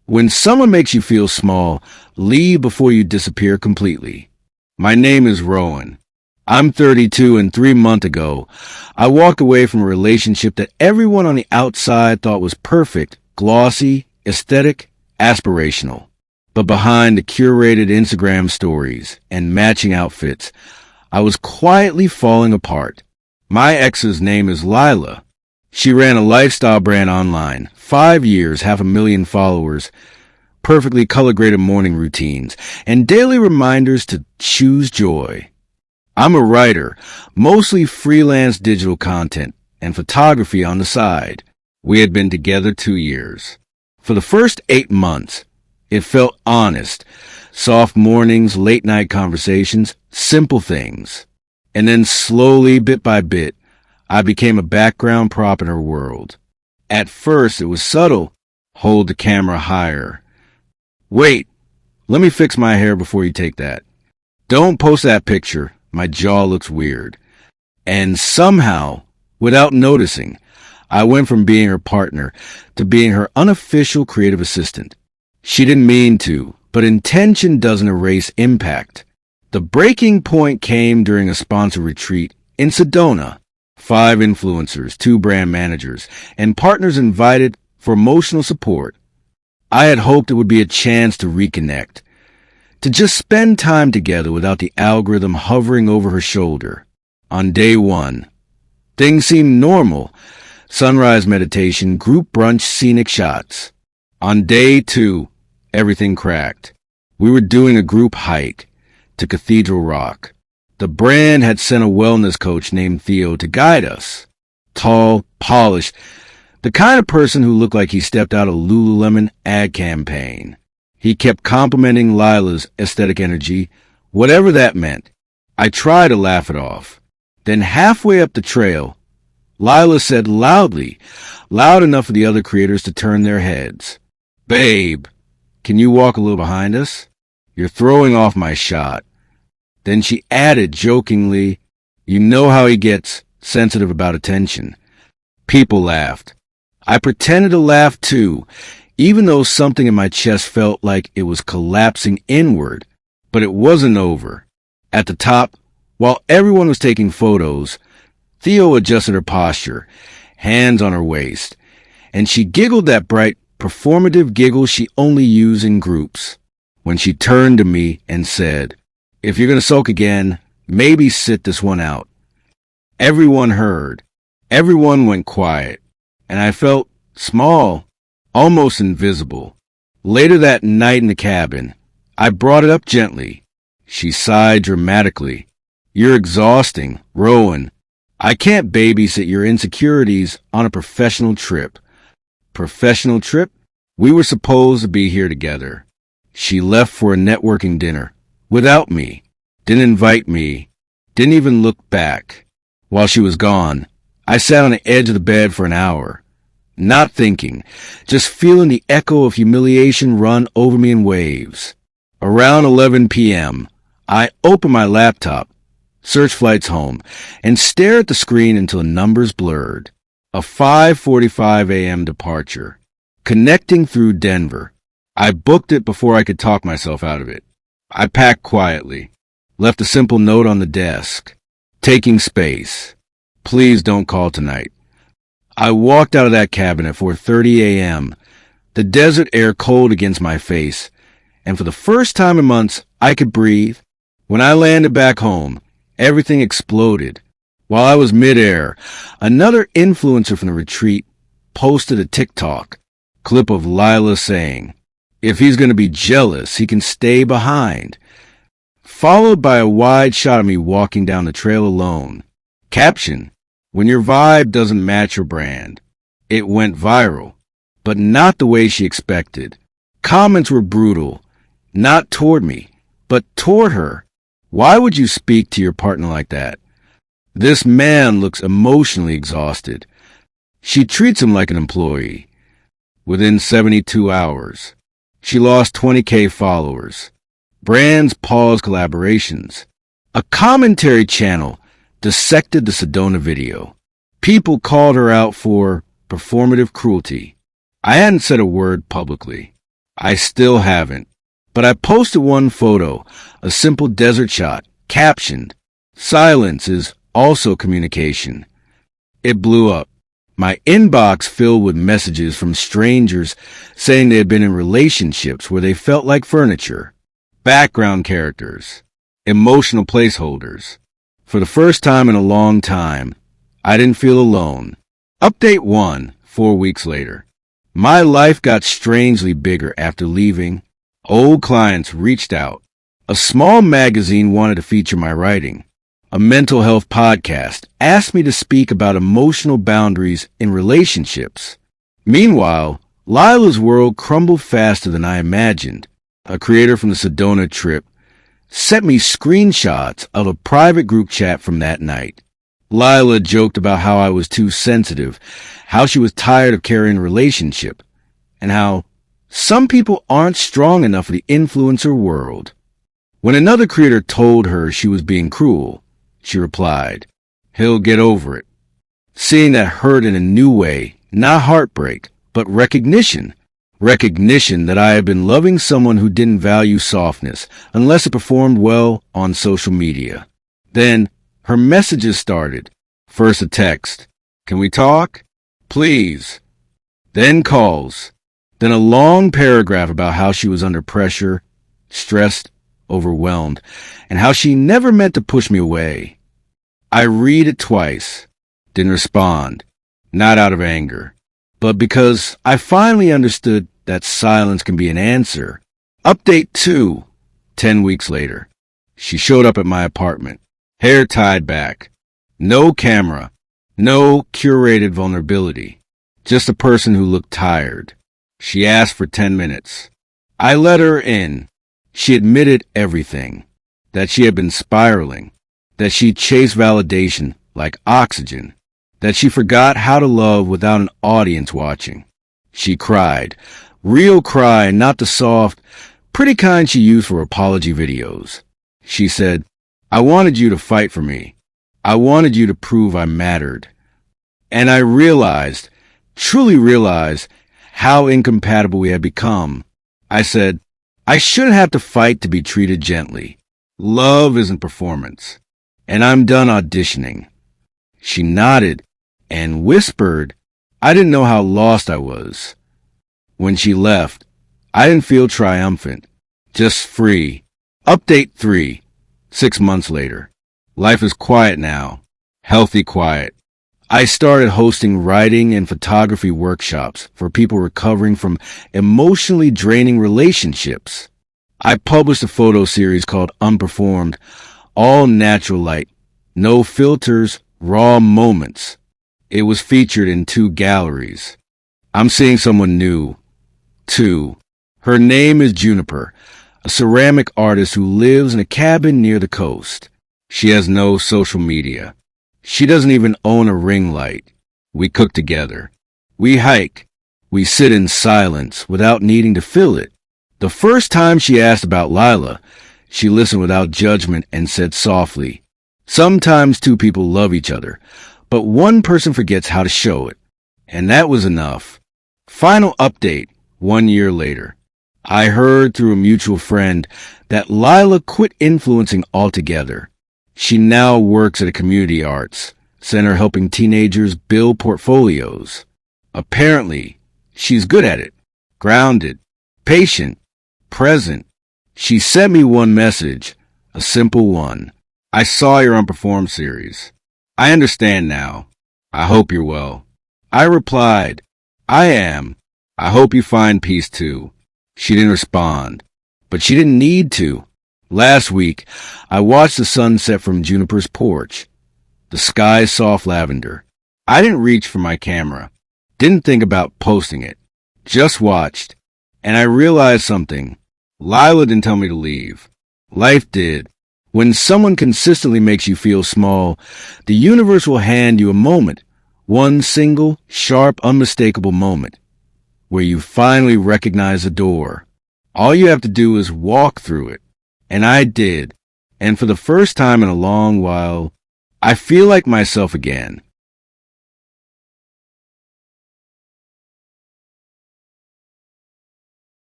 When someone makes you feel small, leave before you disappear completely. My name is Rowan. I'm 32, and 3 months ago, I walked away from a relationship that everyone on the outside thought was perfect, glossy, aesthetic, aspirational. But behind the curated Instagram stories and matching outfits, I was quietly falling apart. My ex's name is Lila. She ran a lifestyle brand online, 5 years, 500,000 followers, perfectly color-graded morning routines, and daily reminders to choose joy. I'm a writer, mostly freelance digital content and photography on the side. We had been together 2 years. For the first 8 months, it felt honest. Soft mornings, late-night conversations, simple things. And then slowly, bit by bit, I became a background prop in her world. At first, it was subtle. Hold the camera higher. Wait, let me fix my hair before you take that. Don't post that picture. My jaw looks weird. And somehow, without noticing, I went from being her partner to being her unofficial creative assistant. She didn't mean to, but intention doesn't erase impact. The breaking point came during a sponsor retreat in Sedona. 5 influencers, 2 brand managers, and partners invited for emotional support. I had hoped it would be a chance to reconnect, to just spend time together without the algorithm hovering over her shoulder. On day 1, things seemed normal. Sunrise meditation, group brunch, scenic shots. On day 2, everything cracked. We were doing a group hike to Cathedral Rock. The brand had sent a wellness coach named Theo to guide us. Tall, polished, the kind of person who looked like he stepped out of a Lululemon ad campaign. He kept complimenting Lila's aesthetic energy, whatever that meant. I tried to laugh it off. Then halfway up the trail, Lila said loudly, loud enough for the other creators to turn their heads, "Babe, can you walk a little behind us? You're throwing off my shot." Then she added jokingly, "You know how he gets sensitive about attention." People laughed. I pretended to laugh too, even though something in my chest felt like it was collapsing inward. But it wasn't over. At the top, while everyone was taking photos, Theo adjusted her posture, hands on her waist, and she giggled that bright, performative giggle she only used in groups. When she turned to me and said, "If you're going to sulk again, maybe sit this one out." Everyone heard. Everyone went quiet. And I felt small, almost invisible. Later that night in the cabin, I brought it up gently. She sighed dramatically. "You're exhausting, Rowan. I can't babysit your insecurities on a professional trip." Professional trip? We were supposed to be here together. She left for a networking dinner. Without me. Didn't invite me. Didn't even look back. While she was gone, I sat on the edge of the bed for an hour. Not thinking, just feeling the echo of humiliation run over me in waves. Around 11 p.m., I opened my laptop, search flights home, and stare at the screen until the numbers blurred. A 5:45 a.m. departure. Connecting through Denver. I booked it before I could talk myself out of it. I packed quietly. Left a simple note on the desk. "Taking space. Please don't call tonight." I walked out of that cabin at 4:30 a.m., the desert air cold against my face, and for the first time in months, I could breathe. When I landed back home, everything exploded. While I was midair, another influencer from the retreat posted a TikTok clip of Lila saying, "If he's going to be jealous, he can stay behind," followed by a wide shot of me walking down the trail alone. Caption, "When your vibe doesn't match your brand." It went viral, but not the way she expected. Comments were brutal, not toward me, but toward her. "Why would you speak to your partner like that? This man looks emotionally exhausted. She treats him like an employee." Within 72 hours, she lost 20K followers. Brands paused collaborations. A commentary channel dissected the Sedona video. People called her out for performative cruelty. I hadn't said a word publicly. I still haven't. But I posted one photo, a simple desert shot, captioned, "Silence is also communication." It blew up. My inbox filled with messages from strangers saying they had been in relationships where they felt like furniture, background characters, emotional placeholders. For the first time in a long time, I didn't feel alone. Update 1, 4 weeks later. My life got strangely bigger after leaving. Old clients reached out. A small magazine wanted to feature my writing. A mental health podcast asked me to speak about emotional boundaries in relationships. Meanwhile, Lila's world crumbled faster than I imagined. A creator from the Sedona trip sent me screenshots of a private group chat from that night. Lila joked about how I was too sensitive, how she was tired of carrying a relationship, and how some people aren't strong enough for the influencer world. When another creator told her she was being cruel, she replied, "He'll get over it." Seeing that hurt in a new way, not heartbreak, but recognition. Recognition that I had been loving someone who didn't value softness unless it performed well on social media. Then her messages started. First a text, "Can we talk? Please." Then calls. Then a long paragraph about how she was under pressure, stressed, overwhelmed, and how she never meant to push me away. I read it twice, didn't respond, not out of anger, but because I finally understood that silence can be an answer. Update 2, 10 weeks later. She showed up at my apartment, hair tied back, no camera, no curated vulnerability, just a person who looked tired. She asked for 10 minutes. I let her in. She admitted everything, that she had been spiraling, that she chased validation like oxygen, that she forgot how to love without an audience watching. She cried, real cry, not the soft, pretty kind she used for apology videos. She said, "I wanted you to fight for me. I wanted you to prove I mattered." And I realized, truly realized, how incompatible we had become. I said, "I shouldn't have to fight to be treated gently. Love isn't performance. And I'm done auditioning." She nodded and whispered, I didn't know how lost I was. When she left, I didn't feel triumphant, just free. Update 3, 6 months later. Life is quiet now, healthy quiet. I started hosting writing and photography workshops for people recovering from emotionally draining relationships. I published a photo series called Unperformed, all natural light, no filters, raw moments. It was featured in 2 galleries. I'm seeing someone new, too. Her name is Juniper, a ceramic artist who lives in a cabin near the coast. She has no social media. She doesn't even own a ring light. We cook together. We hike. We sit in silence without needing to fill it. The first time she asked about Lila, she listened without judgment and said softly, "Sometimes 2 people love each other, but one person forgets how to show it." And that was enough. Final update, 1 year later. I heard through a mutual friend that Lila quit influencing altogether. She now works at a community arts center helping teenagers build portfolios. Apparently, she's good at it, grounded, patient, present. She sent me one message, a simple one. "I saw your Unperformed series. I understand now. I hope you're well." I replied, "I am. I hope you find peace too." She didn't respond, but she didn't need to. Last week, I watched the sunset from Juniper's porch. The sky's soft lavender. I didn't reach for my camera, didn't think about posting it, just watched. And I realized something. Lila didn't tell me to leave. Life did. When someone consistently makes you feel small, the universe will hand you a moment, one single, sharp, unmistakable moment, where you finally recognize a door. All you have to do is walk through it. And I did. And for the first time in a long while, I feel like myself again.